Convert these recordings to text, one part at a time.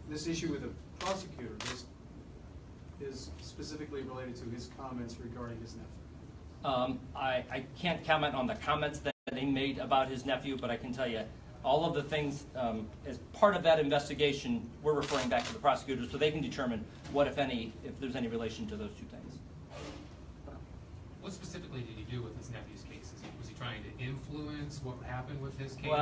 this issue with the prosecutor is specifically related to his comments regarding his nephew. I can't comment on the comments that he made about his nephew, but I can tell you all of the things as part of that investigation, we're referring back to the prosecutors so they can determine what, if any, if there's any relation to those two things. What specifically did he do with his nephew's case? Was he trying to influence what happened with his case? Well,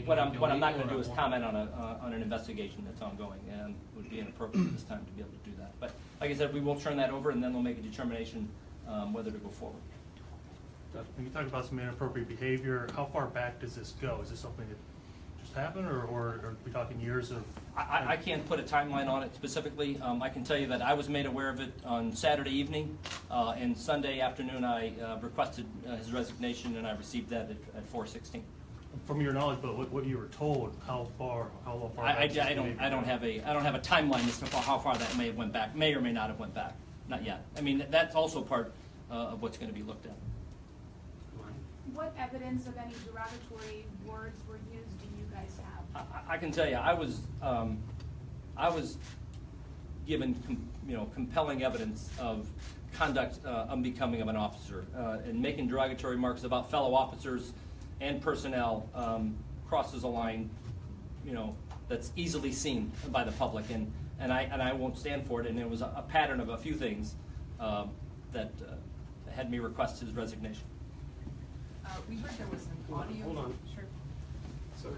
what I'm not going to do is more? comment on an investigation that's ongoing, and it would be inappropriate at this time to be able to do that. But like I said, we will turn that over, and then we'll make a determination whether to go forward. When you talk about some inappropriate behavior, how far back does this go? Is this something that just happened, or are we talking years of? I can't put a timeline on it specifically. I can tell you that I was made aware of it on Saturday evening, and Sunday afternoon I requested his resignation, and I received that at 4:16. From your knowledge, but what you were told, how far I don't have a timeline as to how far that may or may not have went back. Not yet. I mean, that's also part of what's going to be looked at. What evidence of any derogatory words were used do you guys have? I can tell you, I was given compelling evidence of conduct unbecoming of an officer, and making derogatory remarks about fellow officers and personnel crosses a line, that's easily seen by the public, and I won't stand for it. And it was a pattern of a few things that had me request his resignation. We heard there was an audio. Hold on. Sure. So,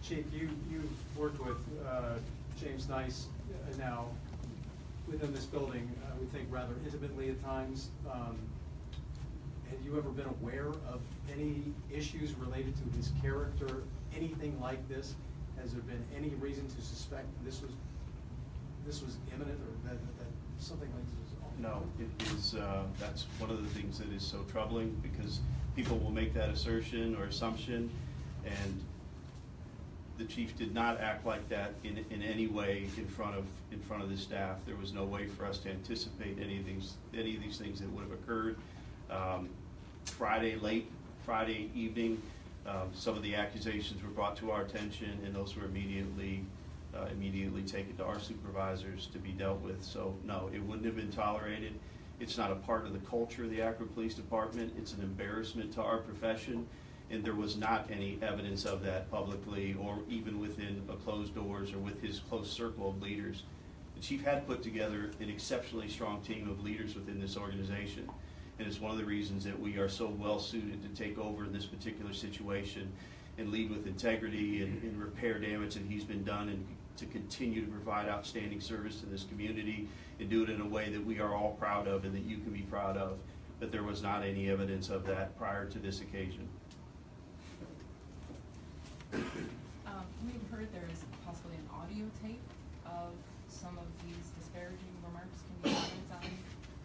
Chief, you've worked with James Nice now within this building, I would think rather intimately at times. Have you ever been aware of any issues related to his character, anything like this? Has there been any reason to suspect this was imminent, or that something like this was? No, it is. That's one of the things that is so troubling, because people will make that assertion or assumption, and the chief did not act like that in any way in front of the staff. There was no way for us to anticipate any of these things that would have occurred. Late Friday evening, some of the accusations were brought to our attention, and those were immediately taken to our supervisors to be dealt with. So no, it wouldn't have been tolerated. It's not a part of the culture of the Akron Police Department. It's an embarrassment to our profession, and there was not any evidence of that publicly or even within closed doors or with his close circle of leaders. The chief had put together an exceptionally strong team of leaders within this organization, and it's one of the reasons that we are so well suited to take over in this particular situation and lead with integrity and repair damage that he's been done, and to continue to provide outstanding service to this community and do it in a way that we are all proud of and that you can be proud of. But there was not any evidence of that prior to this occasion. We've heard there is possibly an audio tape of some of these disparaging remarks. Can you comment on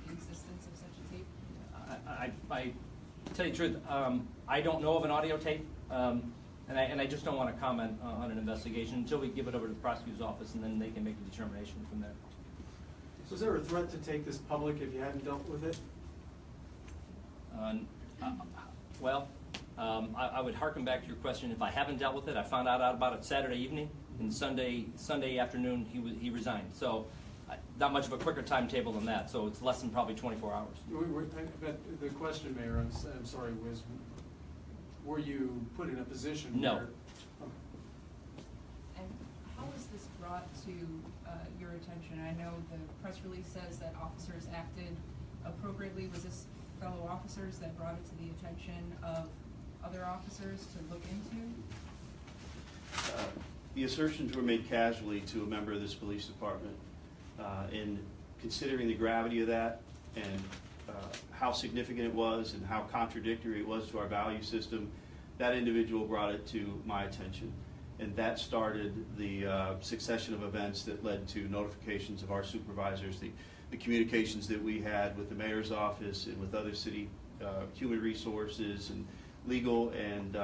the existence of such a tape? I tell you the truth, I don't know of an audio tape, and I just don't want to comment on an investigation until we give it over to the prosecutor's office, and then they can make a determination from there. So is there a threat to take this public if you hadn't dealt with it? I would harken back to your question. If I haven't dealt with it, I found out about it Saturday evening, and Sunday afternoon he resigned. So not much of a quicker timetable than that. So it's less than probably 24 hours. But the question, Mayor, I'm sorry, was, were you put in a position No. where? And how was this brought to your attention? I know the press release says that officers acted appropriately. Was this fellow officers that brought it to the attention of other officers to look into? The assertions were made casually to a member of this police department. In considering the gravity of that and how significant it was and how contradictory it was to our value system, that individual brought it to my attention. And that started the succession of events that led to notifications of our supervisors, the communications that we had with the mayor's office and with other city human resources and legal. And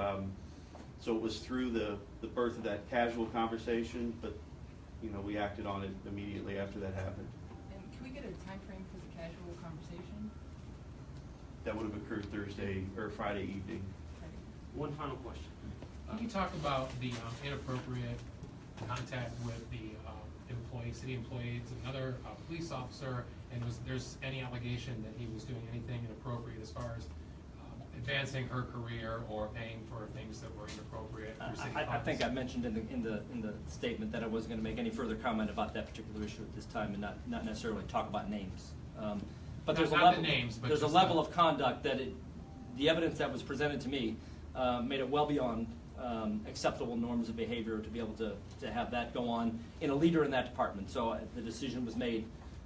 so it was through the birth of that casual conversation, but we acted on it immediately after that happened. And can we get a time frame for the casual conversation? That would have occurred Thursday or Friday evening. One final question. Can you talk about the inappropriate contact with the city employees, another police officer, and was there's any allegation that he was doing anything inappropriate as far as advancing her career or paying for things that were inappropriate through city funds? I think I mentioned in the statement that I wasn't going to make any further comment about that particular issue at this time, and not necessarily talk about names. But there's Not a level. the names, but there's a just level the- of conduct that the evidence that was presented to me made it well beyond acceptable norms of behavior to be able to have that go on in a leader in that department. So the decision was made,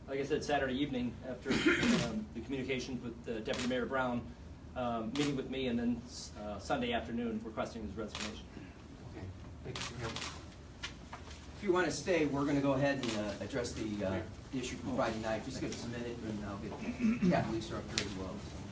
like I said, Saturday evening after the communications with Deputy Mayor Brown, meeting with me, and then Sunday afternoon requesting his resignation. Okay, thank you. If you want to stay, we're going to go ahead and address the issue from Friday night. Just give us a minute, and I'll get Kathleen up here as well. So.